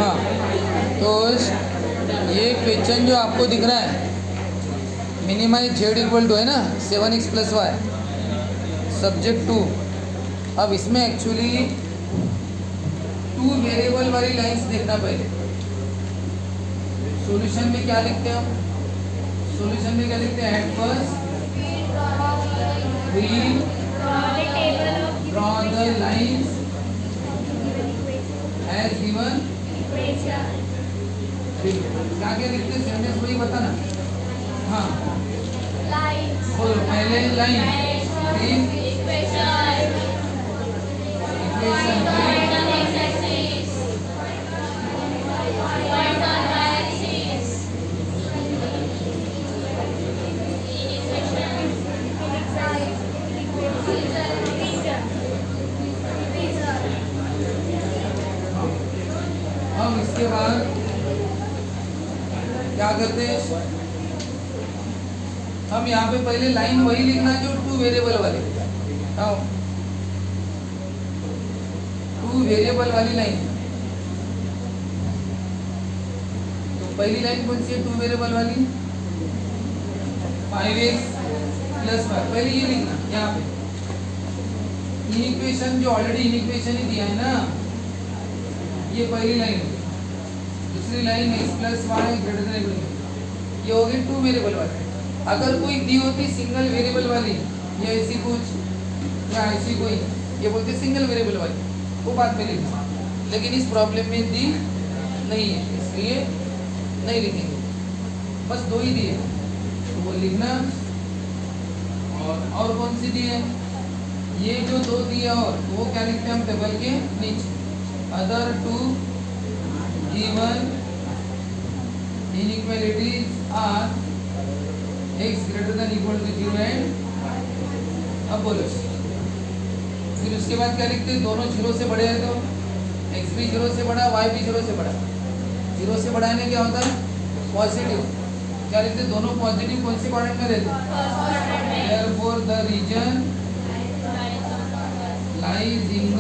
हाँ, तो ये क्वेश्चन जो आपको दिख रहा है, मिनिमाइज जेड इक्वल टू है ना 7x + y, सब्जेक्ट 2। अब इसमें एक्चुअली 2 वेरिएबल वाली लाइंस देखना पहले। सॉल्यूशन में क्या लिखते हैं हम? सॉल्यूशन में क्या लिखते हैं? At first we draw the lines as given. क्या क्या लिखते हैं? सेंटेंस वही बताना। हाँ, बोलो पहले लाइन, फिर इक्वेशन, हम इसके बाद क्या करते हैं? हम यहाँ पे पहले लाइन वही लिखना जो 2 वेरिएबल वाले। हाँ, 2 वेरिएबल वाली लाइन। तो पहली लाइन कौन सी है 2 वेरिएबल वाली? 5x + 5। पहले ये लिखना यहाँ पे इक्वेशन, जो ऑलरेडी इक्वेशन ही दिया है ना, ये पहली लाइन। दूसरी लाइन x + y > ये हो गई 2 वेरिएबल वाली। अगर कोई दी होती सिंगल वेरिएबल वाली या ऐसी कुछ या ऐसी कोई, ये बोलते सिंगल वेरिएबल वाली, वो बात में लिखना। लेकिन इस प्रॉब्लम में दी नहीं है, इसलिए नहीं लिखेंगे। बस 2 ही दिए तो वो लिखना। और कौन सी दी है? ये जो 2 दिए, और वो क्या लिखते हैं हम टेबल के नीचे? Other 2 given inequalities are x > 0 and. अब बोलो, फिर उसके बाद क्या लिखते हैं? दोनों 0 से बड़े हैं तो x भी 0 से बड़ा, y भी 0 से बड़ा। 0 से बड़ा है क्या होता है? पॉजिटिव। क्या लिखते हैं? दोनों पॉजिटिव कौन से क्वाड्रेंट में रहते हैं? Therefore the reason lies in the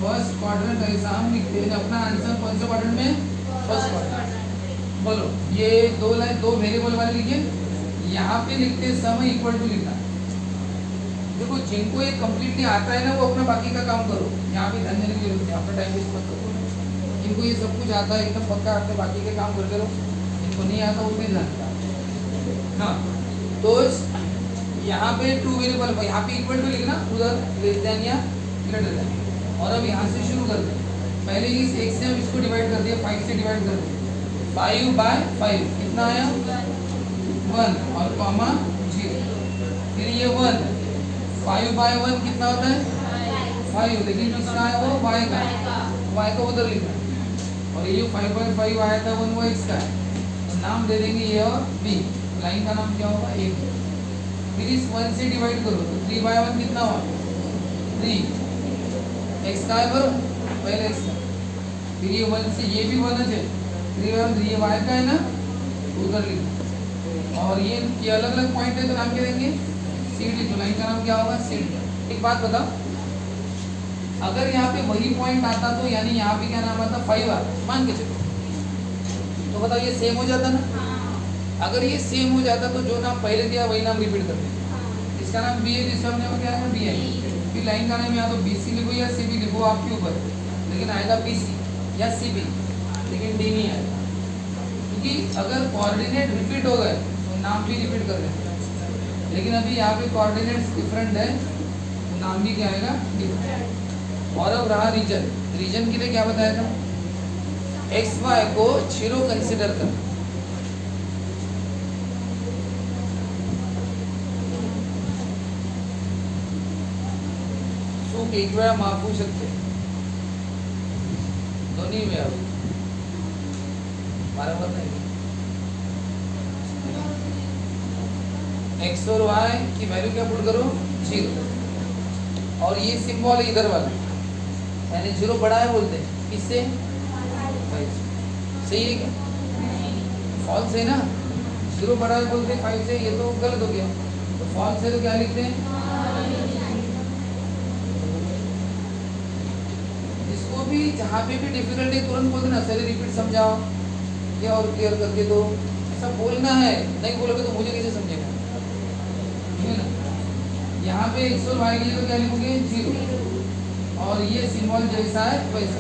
first quadrant. ऐसा हम लिखते हैं। अपना आंसर कौन से क्वाड्रेंट में? First quadrant. बोलो, ये 2 लाइन 2 वेरिएबल वाले लिखिए। यहाँ पे लिखते हैं सम इक्वल टू लिखना। देखो, जिनको ये कंप्लीटली आता है ना, वो अपना बाकी का काम करो। यहाँ पे ध्यान देने की जरूरत है, अपना टाइम वेस्ट मत करो। जिनको ये सब कुछ आता है एकदम पक्का, अपने बाकी के काम करते रहो। जिनको नहीं आता वो भी ध्यान। हाँ, तो यहाँ पे 2 वेरिएबल, यहाँ पे इक्वल टू लिखना, उधर लेस देन या ग्रेटर देन। और अब यहाँ से शुरू करते हैं। पहले इस x से हम इसको डिवाइड कर दिया, 5 से डिवाइड कर दिया। 5/5 कितना आया? 1 और कॉमा 0। फिर ये 1, 5/1 कितना होता है? 5। लेकिन जो इसका है वो y का उधर लिखना। और ये 5/5 आया था 1, वो x का है। तो नाम दे देंगे ए और बी। लाइन का नाम क्या होगा? ए। फिर इस 1 से डिवाइड करो तो 3/1 कितना हुआ? 3। x का है बरो, पहले x का। फिर ये 1 से ये भी 1 है, 3/1 ये y का है ना, उधर लिखो। और ये अलग अलग पॉइंट है तो नाम क्या देंगे? CD। तो लाइन का नाम क्या होगा? CD। एक बात बताओ, अगर यहाँ पे वही पॉइंट आता तो यानी यहाँ पे क्या नाम आता? 5 आता, मान के चलो। तो बताओ, ये सेम हो जाता ना? अगर ये सेम हो जाता तो जो नाम पहले दिया वही नाम रिपीट करते। इसका नाम बी है, जिसका हमने क्या है? बी है। फिर लाइन का नाम या तो BC लिखो या CB लिखो, आपके ऊपर। लेकिन आएगा BC या CB, लेकिन D नहीं आएगा। क्योंकि अगर कोऑर्डिनेट रिपीट हो गए तो नाम भी रिपीट कर देंगे। लेकिन अभी यहाँ पे कोऑर्डिनेट्स डिफरेंट है, तो नाम भी क्या आएगा? डिफरेंट। और अब रहा रीजन। रीजन के लिए क्या बताया था? XY को 0 कंसिडर कर। सुख एक वेळा मापू शकते, दोन्ही वेळा बराबर नहीं। x और y की वैल्यू क्या पुट करो? 0। और ये सिंबल है इधर वाला, यानी 0 बड़ा है बोलते हैं। किससे? सही है क्या? फॉल्स है ना? 0 बड़ा है बोलते हैं 5 से, ये तो गलत हो गया। तो फॉल्स है तो क्या लिखते हैं? उसको भी जहाँ पे भी डिफिकल्टी तुरंत बोल देना, सर रिपीट समझाओ या और क्लियर करके दो, ऐसा बोलना है। नहीं बोलोगे तो मुझे कैसे समझेगा, है ना। यहाँ पे x और y की जगह क्या लिखोगे, 0, और ये सिंबल जैसा है वैसा,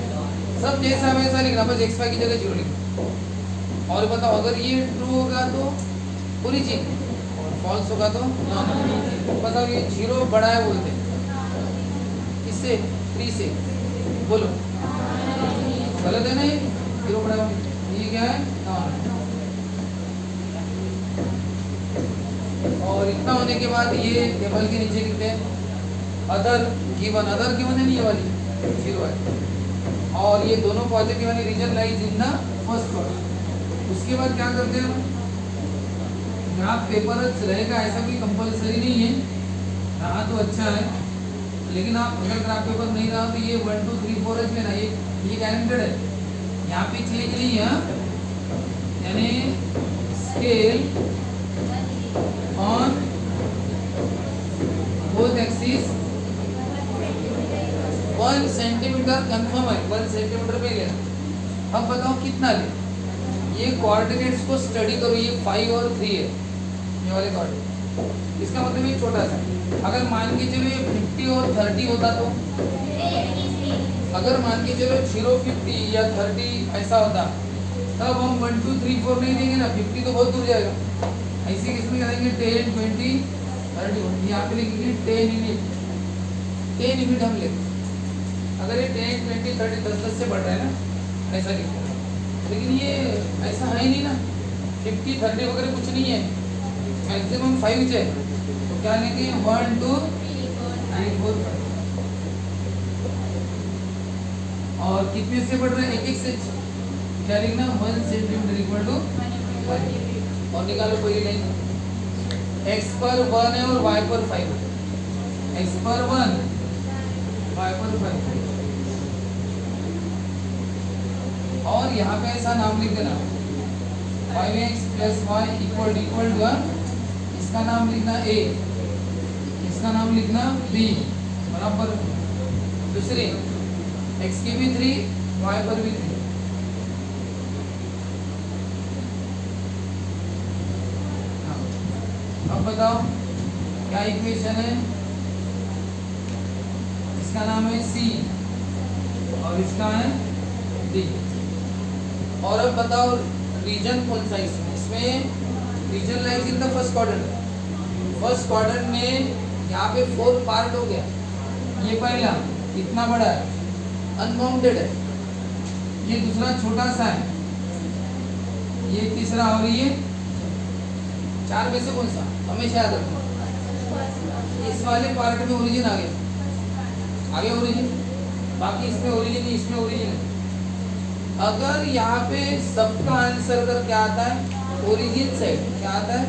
सब जैसा वैसा लिखना, बस x y की जगह 0 लिखना। और बताओ अगर ये ट्रू होगा तो ओरिजिन, और फॉल्स होगा तो नॉन ओरिजिन। बताओ ये 0 बड़ा है बोलते हैं, किससे, 3 से, बोलो गलत है ना, ये 0 बड़ा है, ये क्या है, नॉन। और इतना होने के बाद ये टेबल के नीचे लिखते हैं अदर गिवन, अदर गिवन है नहीं ये वाली 0 है, और ये दोनों पॉजिटिव वाली reason lies in the first quadrant. उसके बाद क्या करते हैं, ग्राफ पेपर रहेगा, ऐसा कोई कंपलसरी नहीं है, रहा तो अच्छा है, लेकिन आप अगर ग्राफ पेपर नहीं रहा तो ये 1 2 3 4 एच लेना, ये गारंटेड है। यहाँ पे चीज नहीं है, यानी scale on both axis 1 centimetre confirm है, 1 सेंटीमीटर पे लेना। अब बताओ कितना ले, ये कोऑर्डिनेट्स को स्टडी करो, ये 5 और 3 है ये वाले कोऑर्डिनेट, इसका मतलब ये छोटा सा। अगर मान के चलो ये 50 और 30 होता तो, अगर मान के चलो 0 50 या 30 ऐसा होता, तब हम 1 2 3 4 नहीं देंगे ना, 50 तो बहुत दूर जाएगा। ऐसे किसमें करेंगे 10 20 30, यहाँ पे लिखेंगे 10 यूनिट, 10 यूनिट हम लेते। अगर ये 10 20 30 10 से बढ़ रहा है ना, ऐसा लिखते हैं, लेकिन ये ऐसा है नहीं ना, 50 30 वगैरह कुछ नहीं है, मैक्सिमम 5 है, तो क्या लेंगे 1 2 3 4 5, और कितने से बढ़ रहे हैं, एक से, क्या लिखना 1 सेंटीमीटर इक्वल टू 1, और निकालो कोई लाइन, x पर 1 है और y पर 5 है, x पर 1 y पर 5, और यहाँ पे ऐसा नाम लिख देना 5x + y = 1, इसका नाम लिखना a, इसका नाम लिखना b, बराबर। दूसरे x की भी 3, y पर भी 3। अब बताओ क्या इक्वेशन है, इसका नाम है c और इसका है d। और अब बताओ रीजन कौन सा इसमें, इसमें reason lies in the first quadrant. First quadrant में यहाँ पे 4 पार्ट हो गया, ये पहला इतना बड़ा है अनबाउंडेड है, ये दूसरा छोटा सा है, ये तीसरा, और ये 4 में से कौन सा, हमेशा याद रखना इस वाले पार्ट में ओरिजिन आ गया, आगे ओरिजिन, बाकी इसमें ओरिजिन नहीं, इसमें ओरिजिन है। अगर यहाँ पे सबका आंसर अगर क्या आता है, ओरिजिन साइड क्या आता है,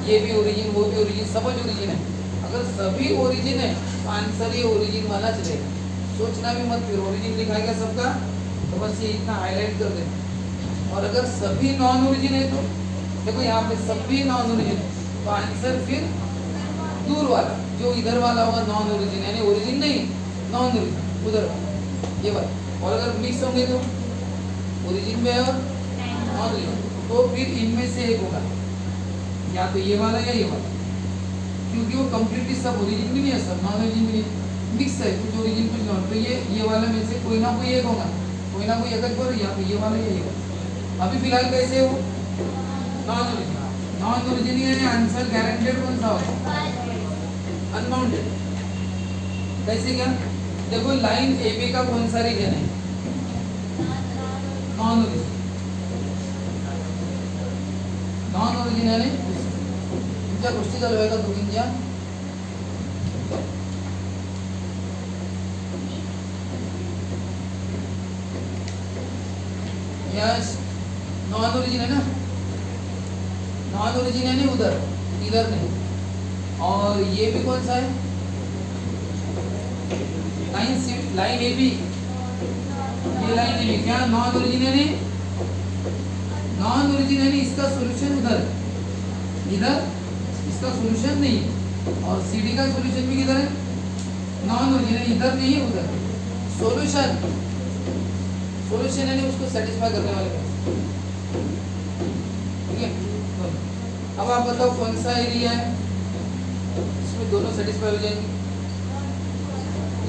ये भी ओरिजिन वो भी ओरिजिन, सब ओरिजिन है। अगर सभी ओरिजिन है तो आंसर ये ओरिजिन वाला चलेगा, सोचना भी मत, फिर ओरिजिन दिखाएगा सबका, तो बस ये इतना हाईलाइट कर देना। और अगर सभी नॉन ओरिजिन है तो देखो यहाँ पे सभी नॉन ओरिजिन, तो आंसर फिर दूर वाला जो इधर वाला होगा नॉन ओरिजिन, यानी ओरिजिन नहीं नॉन ओरिजिन उधर वाला, ये वाला। और अगर मिक्स होंगे तो ओरिजिन में और नॉन ओरिजिन, तो फिर इनमें से एक होगा, या तो ये वाला या ये वाला, क्योंकि वो कंप्लीटली सब ओरिजिन भी नहीं है, सब नॉन ओरिजिन भी नहीं, मिक्स है, कुछ ओरिजिन कुछ नॉन, तो ये वाला में से कोई ना कोई एक होगा, कोई ना कोई एक पर, या तो ये वाला या ये वाला। अभी फिलहाल कैसे हो, नॉन ओरिजिन, नॉन ओरिजिन यानी आंसर गारंटेड कौन सा होगा, अनबाउंडेड। कैसे क्या, देखो लाइन ए बी का कौन सा रीजन है, नॉन ओरिजिन, नॉन ओरिजिन है तुमच्या गोष्टी चालू आहे का दोघींच्या, यस नॉन ओरिजिन है ना, नॉन ओरिजिन है नहीं उधर, इधर नहीं। और ये भी कौन सा है, लाइन ए बी, ये लाइन ए बी क्या नॉन ओरिजिन है नहीं, नॉन ओरिजिन है नहीं, इसका सॉल्यूशन उधर, इधर इसका सॉल्यूशन नहीं, और सी डी का सॉल्यूशन भी किधर है, नॉन ओरिजिन है, इधर नहीं है उधर, सॉल्यूशन, सॉल्यूशन यानी उसको सेटिस्फाई करने वाले का, ठीक है। अब आप बताओ कौन सा एरिया है इसमें दोनों सेटिस्फाई हो जाएंगे,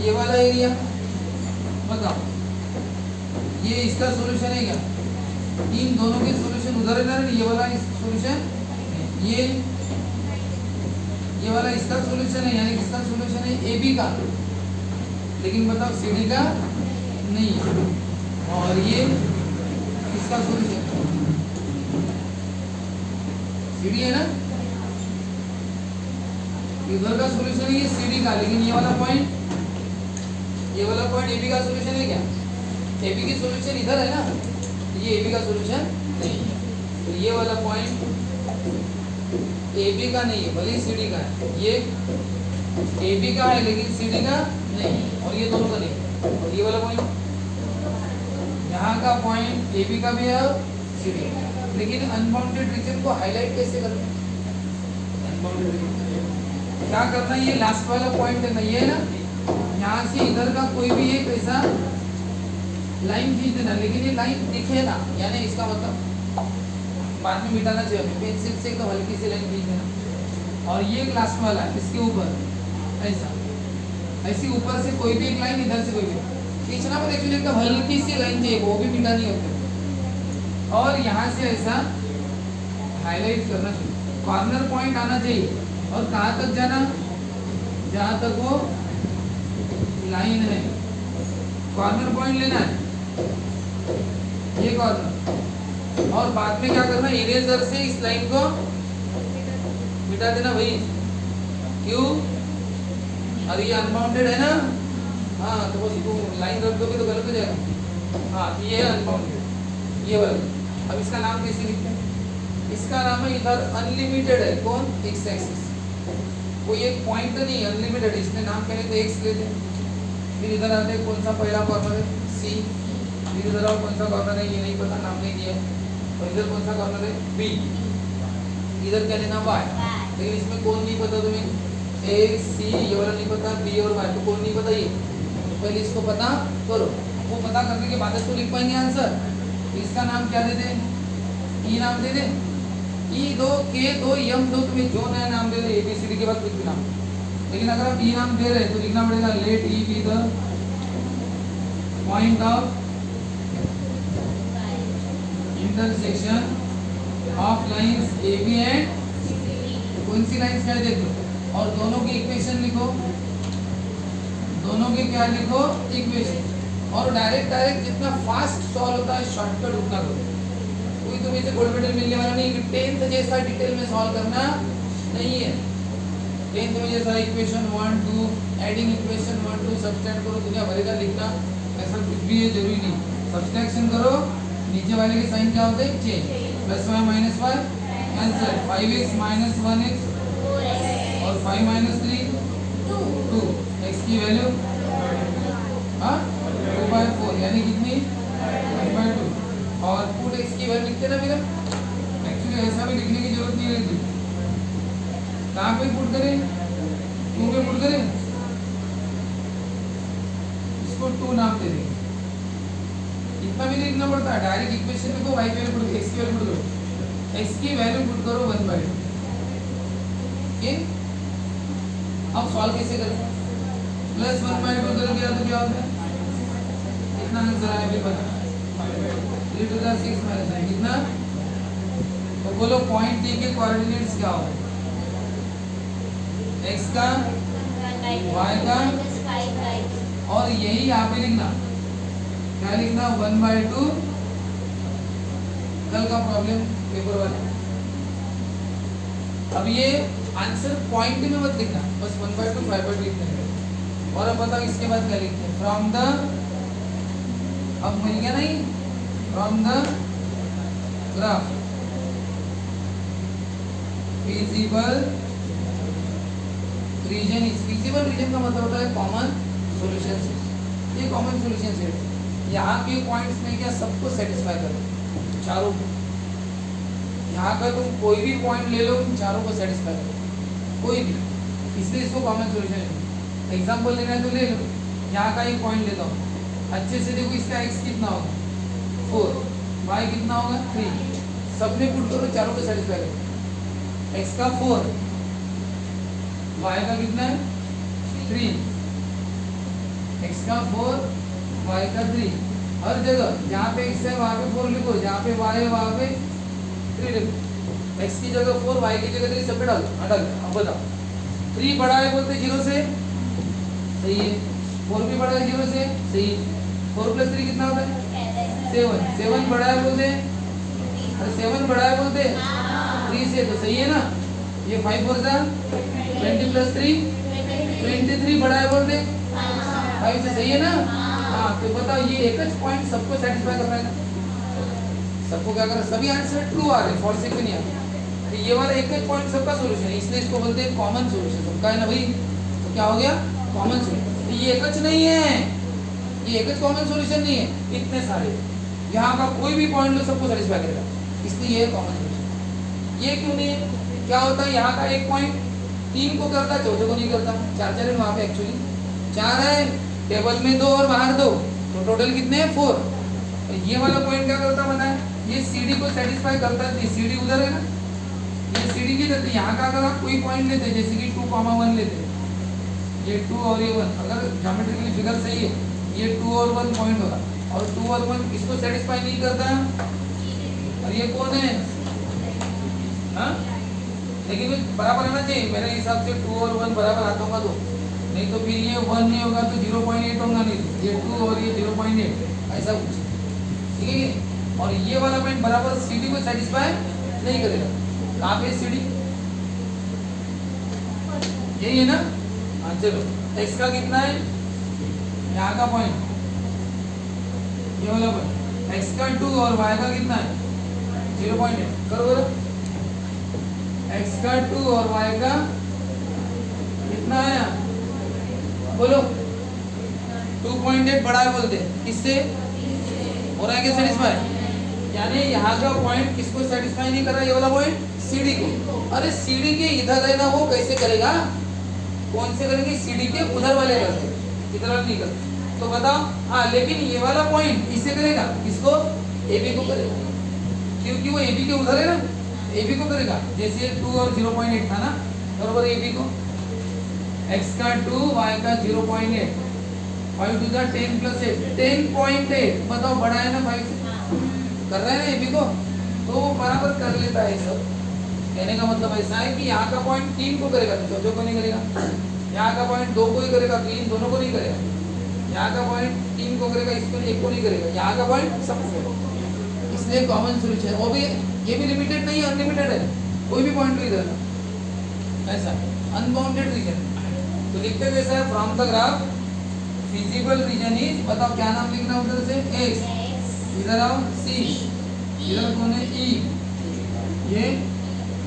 ये वाला एरिया बताओ, ये इसका सॉल्यूशन है क्या, इन दोनों के सॉल्यूशन उधर है ना, ये वाला सॉल्यूशन, ये वाला इसका सॉल्यूशन है, यानी किसका सॉल्यूशन है, ए बी का, लेकिन बताओ सी डी का नहीं है, और ये किसका सॉल्यूशन, सी डी है ना, इधर का सॉल्यूशन है ये सी डी का, लेकिन ये वाला पॉइंट ए बी का सॉल्यूशन है क्या, ए बी की सॉल्यूशन इधर है ना, ये ए बी का सॉल्यूशन नहीं है, तो ये वाला पॉइंट ए बी का नहीं है, भले सी डी का है, ये ए बी का है लेकिन सी डी का नहीं है, और ये दोनों का नहीं है, और ये वाला पॉइंट यहाँ का पॉइंट ए बी का भी है और सी डी, लेकिन अनबाउंडेड रीजन को हाईलाइट कैसे करना है, अनबाउंडेड रीजन क्या करना है, ये लास्ट वाला पॉइंट है ना, ये है ना, यहाँ से इधर का कोई भी एक ऐसा लाइन खींच देना, लेकिन ये लाइन दिखे ना, यानी इसका मतलब बाद में मिटाना चाहिए, पेंसिल से एकदम हल्की सी लाइन खींच देना, और ये लास्ट वाला है इसके ऊपर ऐसा, ऐसी ऊपर से कोई भी एक लाइन, इधर से कोई भी खींचना, पर एक्चुअली एकदम हल्की सी लाइन चाहिए, वो भी मिटानी होती है, और यहाँ से ऐसा हाईलाइट करना चाहिए, कॉर्नर पॉइंट आना चाहिए, और कहाँ तक जाना, जहाँ तक वो लाइन है, कॉर्नर पॉइंट लेना है, ये कॉर्नर, और बाद में क्या करना, इरेजर से इस लाइन को मिटा देना भाई, क्यों, अरे ये अनबाउंडेड है ना, हाँ तो बस तुम लाइन रख दोगे तो गलत हो जाएगा, हाँ ये है अनबाउंडेड, ये वाला, अब इसका नाम कैसे लिखते हैं, इसका नाम है इधर अनलिमिटेड है, कौन, एक्स एक्सिस, कोई एक पॉइंट नहीं, अनलिमिटेड, इसने नाम पहले तो एक्स लेते हैं, फिर इधर आते कौन सा पहला कॉर्नर है, सी, फिर इधर आओ कौन सा कॉर्नर है, ये नहीं पता, नाम नहीं दिया, और इधर कौन सा कॉर्नर है, बी, इधर क्या लेना, वाई, लेकिन इसमें कौन नहीं पता तुम्हें, ए सी, ये वाला नहीं पता, बी और वाई, तो कौन नहीं पता, ये तो पहले इसको पता करो, वो पता करने के बाद इसको लिख पाएंगे आंसर, इसका नाम क्या दे दें, ई नाम दे दें, ई दो, के दो, यम दो, तुम्हें जो नया नाम दे दे, ए बी सी डी के बाद कुछ भी नाम, लेकिन अगर आप ई नाम दे रहे तो लिखना पड़ेगा, let E be the point of intersection of lines A B and, कौन सी लाइंस क्या देखो, और दोनों की इक्वेशन लिखो, दोनों के क्या लिखो, इक्वेशन, और डायरेक्ट जितना फास्ट सॉल्व होता है शॉर्टकट उतना करो, कोई तुम्हें से गोल्ड मेडल मिलने वाला नहीं, 10th जैसा डिटेल में सॉल्व करना नहीं है, 10th में जैसा इक्वेशन 1 2 एडिंग इक्वेशन 1 2 सब्सट्रैक्ट करो, दुनिया भर का लिखना ऐसा कुछ भी है जरूरी नहीं, सब्सट्रैक्शन करो, नीचे वाले के साइन क्या होते हैं, change, plus y minus y, answer 5x minus 1x और 5 माइनस 3 2, x की वैल्यू हाँ 2/4, यानी कितनी 1/2, और पुट x की वैल्यू लिखते ना मेरा, एक्चुअली ऐसा भी लिखने की जरूरत नहीं रहती, कहाँ पे पुट करें, 2 पे पुट करें, इसको 2 नाम दे देंगे, इतना भी लिखना पड़ता है, डायरेक्ट इक्वेशन में को y की वैल्यू पुट, x की वैल्यू पुट करो, x की वैल्यू पुट करो 1/2, ठीक, अब सॉल्व कैसे करें, प्लस 1/2 कर दिया तो क्या होता है, कितना आंसर आया अभी पता, 3 to the 6 माइनस कितना, तो बोलो पॉइंट डी के कोऑर्डिनेट्स क्या होंगे, x का y का, और यही यहाँ पे लिखना, क्या लिखना 1/2, कल का प्रॉब्लम पेपर वाला, अब ये आंसर पॉइंट में मत लिखना, बस 1/2 5/2 लिखना है, और अब बताओ इसके बाद क्या लिखते हैं, फ्रॉम द, अब मिल गया नहीं, from the graph feasible region, इस फिजिबल रीजन का मतलब होता है कॉमन सॉल्यूशन सेट, ये कॉमन सॉल्यूशन सेट, यहाँ के पॉइंट्स में क्या सबको सेटिस्फाई करो, चारों को, यहाँ का तुम कोई भी पॉइंट ले लो, चारों को सेटिस्फाई करो, कोई भी, इसलिए इसको कॉमन सॉल्यूशन है, एग्जांपल लेना है तो ले लो, यहाँ का एक पॉइंट लेता हूँ, अच्छे से देखो, इसका x कितना होगा 4, y कितना होगा 3, सब में पुट करो, चारों को सेटिस्फाई करो। x का 4, y का कितना है 3, x का 4, y का 3, हर जगह जहाँ पे x है वहाँ पे 4 लिखो, जहाँ पे y है वहाँ पे 3 लिखो। x की जगह 4, y की जगह 3, सब पे डाल डाल। अब बताओ 3 बड़ा है बोलते 0 से, सही है। 4 भी बड़ा है 0 से, सही है। 4 + 3 कितना होता है 7, 7 बड़ा है बोलते, अरे 7 बड़ा है बोलते 3 से, तो सही है ना। ये 5 4 20 + 3 23 बड़ा है बोलते 5 से, सही है ना। हाँ, तो बताओ ये एक ही पॉइंट सबको सेटिस्फाई कर रहा है ना, सबको क्या कर रहा है, सभी आंसर ट्रू आ रहे हैं, फॉल्स भी नहीं आ रहे। तो ये वाला एक ही पॉइंट सबका सॉल्यूशन है, इसलिए इसको बोलते हैं कॉमन सॉल्यूशन, सबका है ना भाई। तो क्या हो गया कॉमन सॉल्यूशन। तो ये एक नहीं है, ये एक कॉमन सॉल्यूशन नहीं है, इतने सारे, यहाँ का कोई भी पॉइंट लो सबको सेटिस्फाई करेगा, इसलिए ये कॉमन सॉल्यूशन। ये क्यों नहीं है, क्या होता है, यहाँ का एक पॉइंट 3 को करता, चौथे को नहीं करता। 4 4 है वहाँ पे, एक्चुअली 4 है, टेबल में 2 और बाहर 2, तो टोटल कितने हैं 4। तो ये वाला पॉइंट क्या करता पता है, ये CD को सेटिस्फाई करता है। CD उधर है ना, ये CD की देते, यहाँ का अगर आप कोई पॉइंट लेते जैसे कि 2, 1 लेते, ये 2 और ये 1, अगर ज्योमेट्रिकली फिगर सही है, ये 2 और 1 पॉइंट होगा, और 2 और 1 इसको सेटिस्फाई नहीं करता, और ये कौन है, हाँ, लेकिन बराबर आना चाहिए मेरे हिसाब से, 2 और 1 बराबर आता होगा तो, नहीं तो फिर ये 1 नहीं होगा तो 0.8 होगा, नहीं ये 2 और ये 0.8, ऐसा कुछ, ठीक है। और ये वाला पॉइंट बराबर CD को सेटिस्फाई नहीं करेगा। कहाँ पे CD, यही है ना। हाँ चलो, x का कितना है, यहाँ का पॉइंट, ये वाला पॉइंट, x का 2 और y का कितना है 0.8, करो करो, x का 2 और y का कितना है, बोलो 2.8 बड़ा है बोलते, किससे हो रहा है क्या सेटिस्फाई, यानी यहाँ का पॉइंट किसको सेटिस्फाई नहीं कर रहा, ये वाला पॉइंट CD को। अरे CD के इधर है ना, वो कैसे करेगा, कौन से करेंगे, CD के उधर वाले करते, इधर नहीं करते, तो बताओ। हाँ, लेकिन ये वाला पॉइंट इसे करेगा, किसको, AB को करेगा, क्योंकि वो AB के उधर है ना, AB को करेगा। जैसे 2 और 0.8 था ना, बराबर AB को, x का 2, y का 0.8, 5 2 10 + 8, 10.8, बताओ बड़ा है ना 5 से, कर रहा है ना AB को, तो वो बराबर कर लेता है सब। कहने का मतलब ऐसा है कि यहाँ का पॉइंट 3 को करेगा तो चौथे को नहीं करेगा, यहाँ का पॉइंट 2 को ही करेगा तो इन दोनों को नहीं करेगा, यहाँ का पॉइंट 3 को करेगा, इसको 1 को नहीं करेगा, यहाँ का पॉइंट सबको करेगा, इसलिए कॉमन सॉल्यूशन है। वो भी, ये भी लिमिटेड नहीं है, अनलिमिटेड है, कोई भी पॉइंट लो इधर, ऐसा अनबाउंडेड रीजन। तो लिखते कैसा है, from the graph feasible region is, बताओ क्या नाम लिखना उधर से, x, इधर आओ C, इधर कौन है E, ये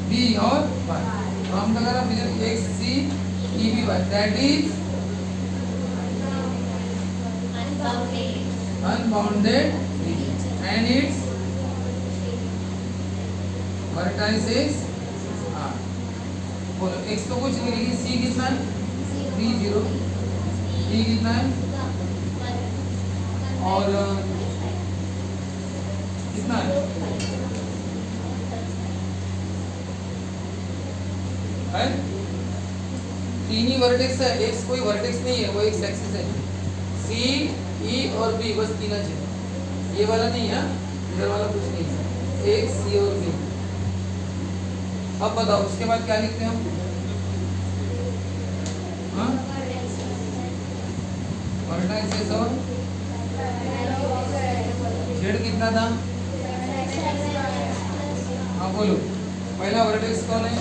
B और Y, from the graph feasible x C E B Y, that is unbounded and its vertices are. बोलो x तो कुछ नहीं, लेकिन C कितना है 3 0, E कितना है और कितना है, तीन ही वर्टेक्स है, एक्स कोई वर्टेक्स नहीं है, वो एक्स एक्सिस है। C E और B बस तीन है, ये वाला नहीं है, इधर वाला कुछ नहीं है, एक्स C और B। अब बताओ उसके बाद क्या लिखते हैं हम, हाँ वर्टेक्स और Z कितना था, हाँ बोलो, पहला वर्टेक्स कौन है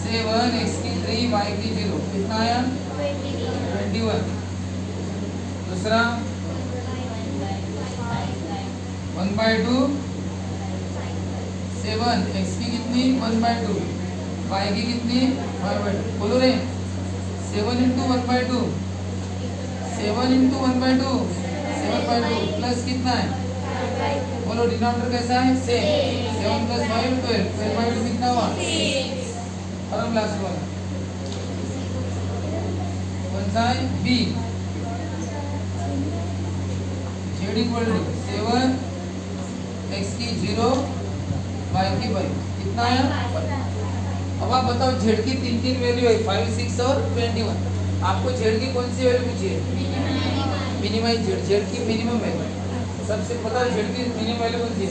7, x की 3, y की 0, कितना आया 21। दूसरा 1/2, 7, x की कितनी 1/2, y की कितनी 5/2, बोलो रे 7 × 1/2, 7 × 1/2, 7/2 प्लस कितना है, बोलो डिनोमिनेटर कैसा है सेम, 7 + 5 12, 12/2 कितना हुआ, और हम लास्ट वाला कौन सा है B, Z equal to 7, X की 0, वाई की 5, कितना है? अब आप बताओ जेड की तीन वैल्यू है 5, 6 और 21। आपको जेड की कौन सी वैल्यू पूछी है? मिनिमाइज जेड, जेड की मिनिमम वैल्यू सबसे पता है। जेड की मिनिमम वैल्यू कौन सी है?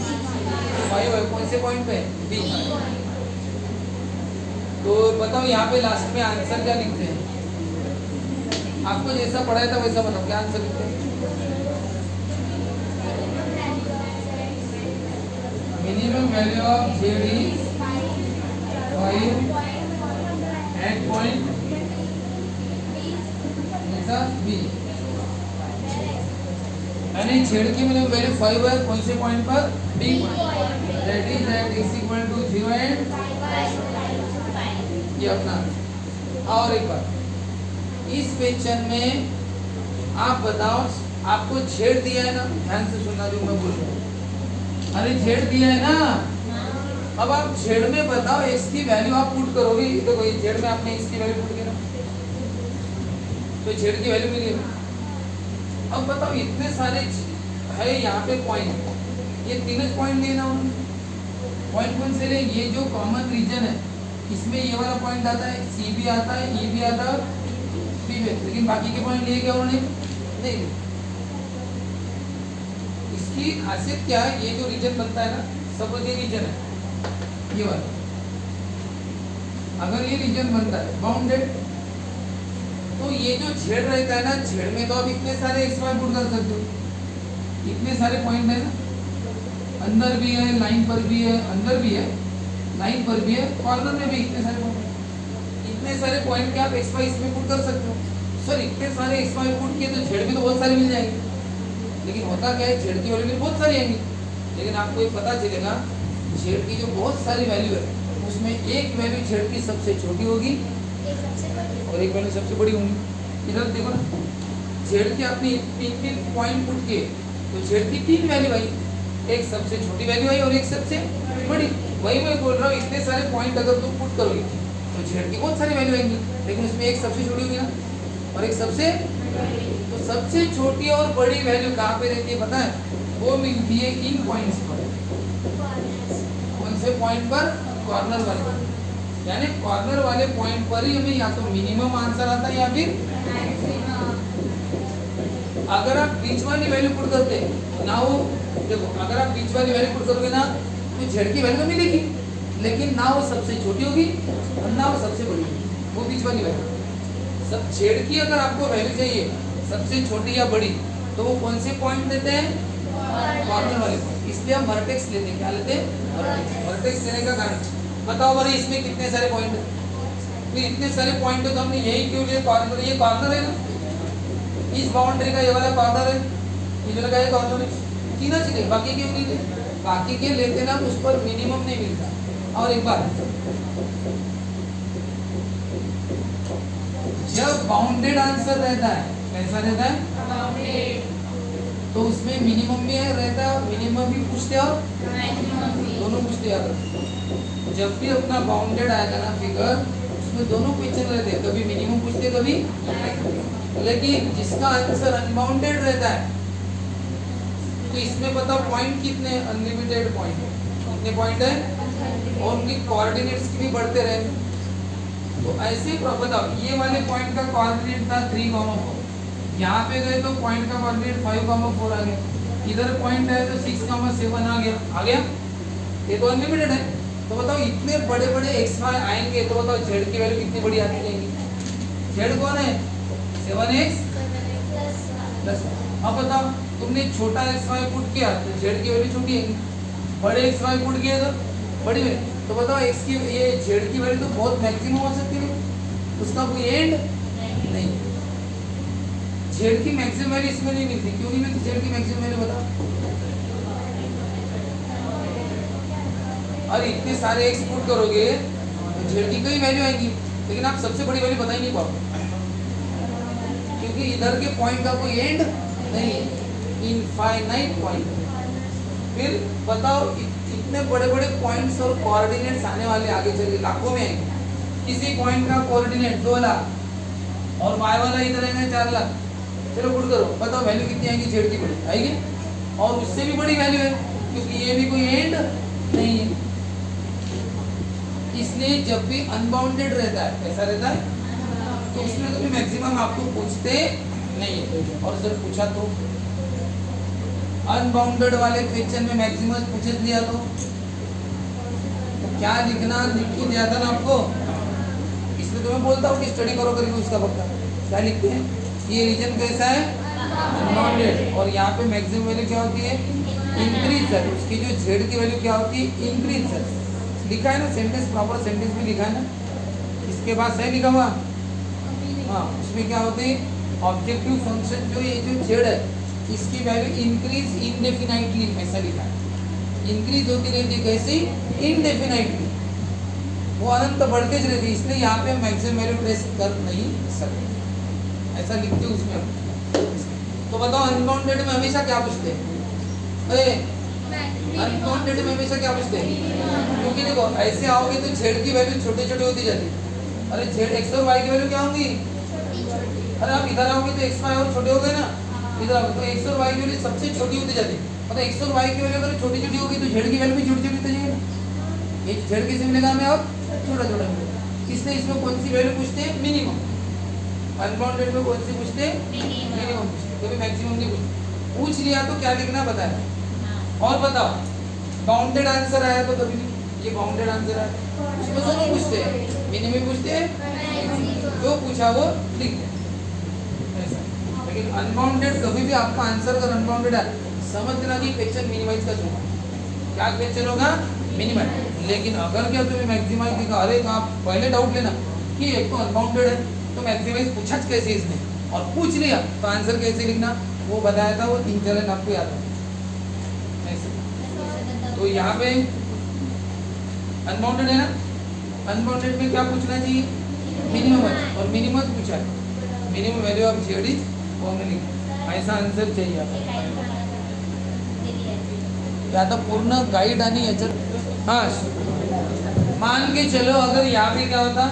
5 है। कौन से पॉइंट पे? बी। तो बताओ यहाँ पे लास्ट में आंसर क्या लिखते हैं? आपको जैसा पढ़ाया था वैसा बताओ, क्या आंसर लिखते हैं? Minimum value of Z is 5 at point B, यानी जेड की मिनिमम वैल्यू 5 है कौन से पॉइंट पर? B point. That is that is equal to 0 and ये अपना। और एक बार इस क्वेश्चन में आप बताओ, आपको जेड दिया है ना, ध्यान से सुनना जो मैं बोल रहा हूँ। अरे जेड दिया है ना, अब आप जेड में बताओ एक्स की वैल्यू आप पुट करोगे। देखो ये जेड में आपने एक्स की वैल्यू पुट की ना, तो जेड की वैल्यू मिली। अब बताओ इतने सारे है यहाँ पे पॉइंट, ये तीनों पॉइंट लेना उन्होंने। पॉइंट कौन से ले? ये जो कॉमन रीजन है इसमें ये वाला पॉइंट आता है, सी भी आता है, ई भी आता है, बी भी। लेकिन बाकी के पॉइंट लिए क्या उन्होंने? नहीं। इसकी खासियत क्या है? ये जो रीजन बनता है ना, सब ये रीजन है ये वाला। अगर ये रीजन बनता है बाउंडेड, तो ये जो जेड रहता है ना, जेड में तो आप इतने सारे एक्स वाई पुट कर सकते हो। इतने सारे पॉइंट है ना, अंदर भी है, लाइन पर भी है, अंदर भी है, लाइन पर भी है, कॉर्नर में भी इतने सारे पॉइंट। इतने सारे पॉइंट के आप एक्स वाई इसमें पुट कर सकते हो। सर इतने सारे एक्स वाई पुट किए तो जेड भी तो बहुत सारे मिल जाएंगे। लेकिन होता क्या है, जेड की वैल्यू भी बहुत सारी आएंगी। लेकिन आपको ये पता चलेगा जेड की जो बहुत सारी वैल्यू है उसमें एक वैल्यू जेड की सबसे छोटी होगी और एक वैल्यू सबसे बड़ी होगी। इधर देखो ना, जेड की आपने तीन पॉइंट पुट किए तो जेड की 3 वैल्यू आई, एक सबसे छोटी वैल्यू आई और एक सबसे बड़ी। वही मैं बोल रहा हूँ, इतने सारे पॉइंट अगर तुम पुट करोगे तो जेड की बहुत सारी वैल्यू आएंगी, लेकिन उसमें एक सबसे छोटी होगी ना और एक सबसे। तो सबसे छोटी और बड़ी वैल्यू कहाँ पे रहती है पता है? वो मिलती है इन पॉइंट्स पर। कौन से पॉइंट पर? कॉर्नर वाले। यानी कॉर्नर वाले पॉइंट पर ही हमें या तो मिनिमम आंसर आता है या फिर अगर आप बीच वाली वैल्यू पुट करते ना, वो देखो अगर आप बीच वाली वैल्यू पुट करोगे ना तो जेड की वैल्यू तो मिलेगी, लेकिन ना वो सबसे छोटी होगी और ना वो सबसे बड़ी होगी, वो बीच वाली वैल्यू। सब जेड की अगर आपको वैल्यू चाहिए सबसे छोटी या बड़ी, तो वो कौन से पॉइंट देते हैं? कॉर्नर वाले पॉइंट। इसलिए हम वर्टेक्स लेते हैं। क्या लेते हैं? वर्टेक्स लेने का कारण बताओ भाई, इसमें कितने सारे पॉइंट है? फिर इतने सारे पॉइंट है तो हमने यही क्यों लिए? कॉर्नर, ये कॉर्नर है ना, इस बाउंड्री का ये वाला कॉर्नर है, ये जो लगा है कॉर्नर है, तीनों चीजें। बाकी क्यों नहीं थे? बाकी के लेते ना उस पर मिनिमम नहीं मिलता। और एक बार जब बाउंडेड आंसर रहता है, कैसा रहता है? बाउंडेड, तो उसमें मिनिमम भी रहता है और मिनिमम भी पूछते हैं और दोनों पूछते हैं। जब भी अपना बाउंडेड आएगा ना फिगर, उसमें दोनों क्वेश्चन रहते हैं, कभी मिनिमम पूछते हैं कभी। लेकिन जिसका आंसर अनबाउंडेड रहता है तो इसमें बताओ पॉइंट कितने? Unlimited point. कितने पॉइंट है? और उनके कोऑर्डिनेट्स भी बढ़ते रहे। तो ऐसे ही बताओ, ये वाले पॉइंट का कोऑर्डिनेट था 3,4, यहाँ पे गए तो पॉइंट का कोऑर्डिनेट 5,4 आ गया। इधर पॉइंट है तो 6,7 आ गया। ये तो अनलिमिटेड है। तो बताओ इतने बड़े बड़े एक्स वाई आएंगे तो बताओ जेड की वैल्यू कितनी बड़ी आती जाएगी? जेड कौन है? 7x plus. अब बताओ तुमने छोटा एक्स वाई पुट किया तो जेड की वैल्यू छोटी आएगी, बड़े एक्स वाई पुट किया तो बड़ी वैल्यू। तो बताओ एक्स की ये जेड की वैल्यू तो बहुत मैक्सिमम हो सकती है, उसका कोई एंड नहीं। जेड की मैक्सिमम वैल्यू इसमें नहीं मिलती। क्यों नहीं मिलती जेड की मैक्सिमम वैल्यू? बताओ। और इतने सारे एक्स पुट करोगे तो जेड की कई वैल्यू आएगी, लेकिन आप सबसे बड़ी वैल्यू बता ही नहीं पाओगे, क्योंकि इधर के पॉइंट का कोई एंड नहीं है, इनफाइनाइट पॉइंट। फिर बताओ इतने बड़े बड़े पॉइंट्स और कोऑर्डिनेट्स आने वाले आगे चलिए लाखों में आएंगे। किसी पॉइंट का कोऑर्डिनेट 2 लाख और y वाला इधर आएगा 4 लाख। चलो पुट करो, बताओ वैल्यू कितनी आएगी जेड की बड़ी आएगी, और उससे भी बड़ी वैल्यू है क्योंकि ये भी कोई एंड नहीं है। इसलिए जब भी अनबाउंडेड रहता है, कैसा रहता है, तो उसमें कभी मैक्सिमम आपको पूछते नहीं है। और सर पूछा तो अनबाउंडेड वाले क्वेश्चन में मैक्सिमम पूछ लिया तो क्या लिखना, लिख के दिया था ना आपको। इसलिए तो मैं बोलता हूँ कि स्टडी करो करके उसका पक्का। क्या लिखते हैं, ये रीजन कैसा है, अनबाउंडेड, और यहाँ पे मैक्सिमम वैल्यू क्या होती है, इंक्रीज सर। उसकी जो जेड की वैल्यू क्या होती है, इंक्रीज सर। लिखा है ना सेंटेंस, प्रॉपर सेंटेंस भी लिखा है ना, इसके बाद सही लिखा हुआ। हाँ, उसमें क्या होते हैं, ऑब्जेक्टिव फंक्शन जो ये जो जेड है इसकी वैल्यू इंक्रीज इनडेफिनाइटली, ऐसा लिखा है। इंक्रीज होती रहती है कैसी, इनडेफिनाइटली, वो अनंत बढ़ते ज रहती है। इसलिए यहाँ पे हम मैक्सिमम वैल्यू ट्रेस कर नहीं सकते, ऐसा लिखते हैं उसमें। तो बताओ अनबाउंडेड में हमेशा क्या पूछते हैं, अनबाउंडेड में हमेशा क्या पूछते हैं, क्योंकि देखो ऐसे आओगे तो जेड की वैल्यू छोटे छोटे होती जाती है। अरे जेड एक्स और वाई की वैल्यू क्या होंगी, अरे आप इधर आओगे तो एक्स वाई और छोटे हो गए ना, इधर आओगे तो एक्स और वाई की वैल्यू सबसे छोटी होती जाती है। मतलब एक्स और वाई की वैल्यू अगर छोटी छोटी होगी तो जेड की वैल्यू भी छोटी छोटी होती जाएगी। ये जेड किसे मिलेगा हमें, अब छोटा छोटा मिलेगा। इसलिए इसमें कौन सी वैल्यू पूछते हैं, मिनिमम। अनबाउंडेड में कौन सी पूछते हैं, मिनिमम पूछते, कभी मैक्सिमम नहीं पूछते। पूछ लिया तो क्या लिखना बताया। और बताओ बाउंडेड आंसर आया तो कभी ये बाउंडेड आंसर आया, उसमें दोनों पूछते हैं, मिनिमम पूछते हैं, जो पूछा वो लिख दे ऐसा। लेकिन अनबाउंडेड कभी भी आपका आंसर अगर अनबाउंडेड है समझना कि क्वेश्चन मिनिमाइज का होगा। क्या क्वेश्चन होगा, मिनिमाइज। लेकिन अगर क्या तुम्हें मैक्सिमाइज दिखा, अरे तो आप पहले डाउट लेना कि एक तो अनबाउंडेड है तो मैक्सिमाइज पूछा कैसे इसने, और पूछ लिया तो आंसर कैसे लिखना वो बताया था, वो 3-4 लाइन आपको याद है। तो यहाँ पे अनबाउंडेड है ना, अनबाउंडेड में क्या पूछना चाहिए, मिनिमम, और मिनिमम पूछा है, minimum value of Z is only, ऐसा आंसर चाहिए आपको। या तो पूर्ण गाइड आणि याच्यात हाँ मान के चलो अगर यहाँ पे क्या होता,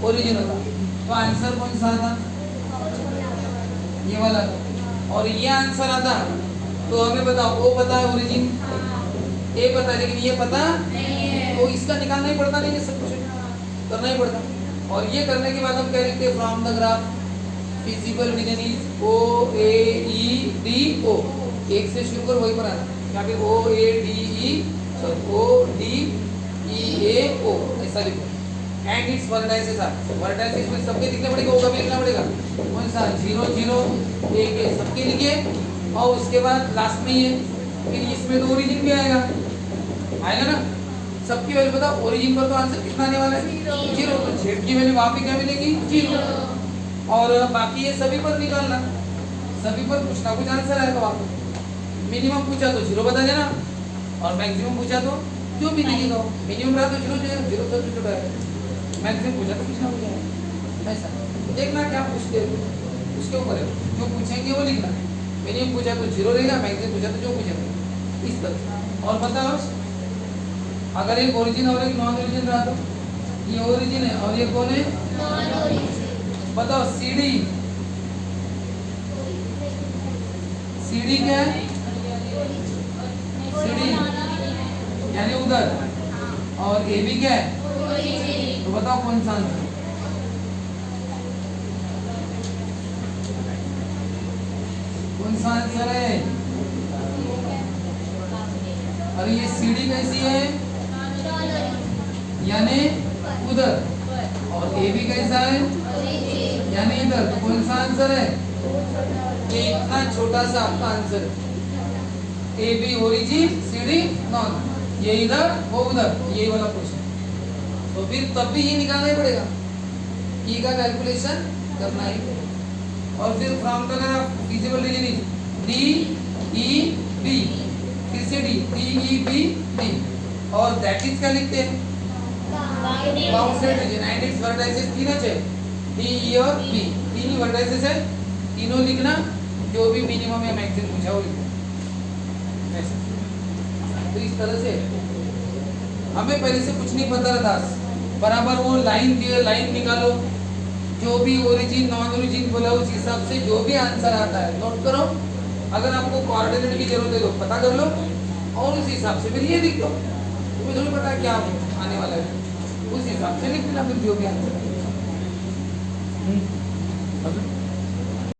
ओरिजिन होता तो आंसर कौन सा आता, ये वाला, और ये आंसर आता तो हमें बताओ वो पता है ओरिजिन, ए पता है लेकिन ये पता तो इसका निकालना ही पड़ता, नहीं ये सब कुछ करना ही पड़ता। और ये करने के बाद हम क्या लिखते हैं, from the graph physical region is O A E D O, एक से शुरू कर वही पर आना, यहाँ पे O A D E sorry O D E A O ऐसा लिखो। And its vertices are, vertices में सबके लिखना पड़ेगा, ओ का भी लिखना पड़ेगा, कौन सा 0 0 1 सबके लिखिए, और उसके बाद लास्ट में ये, फिर इसमें तो ओरिजिन भी आएगा ना, सबकी वैल्यू पता, ओरिजिन पर तो आंसर कितना आने वाला है 0, तो जेड की वैल्यू वहाँ पे क्या मिलेगी 0, और बाकी ये सभी पर निकालना, सभी पर कुछ ना कुछ आंसर आएगा वहाँ पर। मिनिमम पूछा तो 0 बता देना, और मैक्सिमम पूछा तो जो भी लिखेगा, मिनिमम रहा तो 0 सबसे छोटा है, मैक्सिमम पूछा तो कुछ ना कुछ आएगा। ऐसा देखना क्या पूछते हो उसके ऊपर है, जो पूछेंगे वो लिखना, मिनिमम पूछा तो 0 रहेगा, मैक्सिमम पूछा तो जो पूछेगा, इस तरह। और बताओ अगर एक ओरिजिन और एक नॉन ओरिजिन रहा तो, ये ओरिजिन है और ये कौन है, बताओ सीडी, सीडी क्या है, सीडी यानी उधर, और ए भी क्या है, तो बताओ कौन सा आंसर, कौन सा आंसर है। और ये सीडी कैसी है, यानी उधर, और ए भी कैसा है यानी इधर, तो कौन सा आंसर है, ये इतना छोटा सा आपका answer, A B origin C D non, ये इधर वो उधर, ये वाला क्वेश्चन। तो फिर तब भी ये निकालना ही पड़ेगा, ई का कैलकुलेशन करना ही पड़ेगा। और फिर from the feasible region is D E B, फिर से डी ई बी डी, और दैट इज क्या लिखते हैं, bounded region and its vertices तीनों है, डी ई और बी, तीन ही वर्टाइसेस है, तीनों लिखना, जो भी मिनिमम या मैक्सिमम पूछा वो लिखना। तो इस तरह से हमें पहले से कुछ नहीं पता था, बराबर वो लाइन दिए, लाइन निकालो, जो भी ओरिजिन नॉन ओरिजिन बोला उस हिसाब से जो भी आंसर आता है नोट करो। अगर आपको कोऑर्डिनेट की जरूरत है तो पता कर लो और उस हिसाब से फिर ये लिख दो। तुम्हें थोड़ी पता क्या आने वाला है, उस हिसाब से लिख देना फिर जो भी आंसर है।